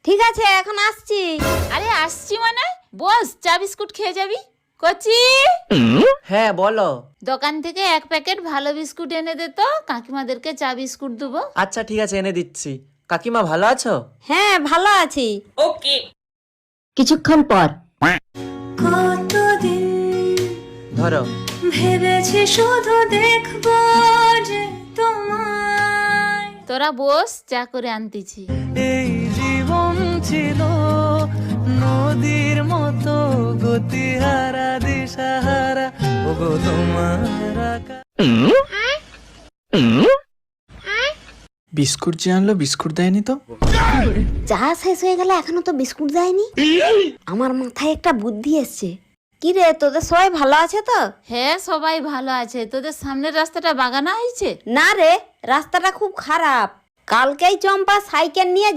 ঠিক আছে, এখন আসছি। আরে আসছি মানে বস, চা বিস্কুট খেয়ে যাবি? কচি, হ্যাঁ বলো। দোকান থেকে 1 প্যাকেট ভালো বিস্কুট এনে দে তো, কাকিমাদেরকে চা বিস্কুট দেবো। আচ্ছা ঠিক আছে, এনে দিচ্ছি। কাকিমা ভালো আছো? হ্যাঁ, ভালো আছি। ওকে। কিছুক্ষণ পর। কতদিন ধরো। ভেবেছি শুধু দেখবো যে তোমায়। তোরা বস, চা করে আনতেছি। এই জীবন ছিল নদীর মতো গতিহারা দিশাহারা, ওগো তোমার বিস্কুট যে আনলো, বিস্কুট দেয়নি তো? চা শেষ হয়ে গেল, এখনো তো বিস্কুট দেয়নি। আমার মাথায় একটা বুদ্ধি এসছে। কি রে, তোদের সবাই ভালো আছে তো? হ্যাঁ, সবাই ভালো আছে। তোদের সামনের রাস্তাটা বাগানা হয়েছে? না রে, রাস্তাটা খুব খারাপ। কালকেই চম্পা সাইকেল নিয়ে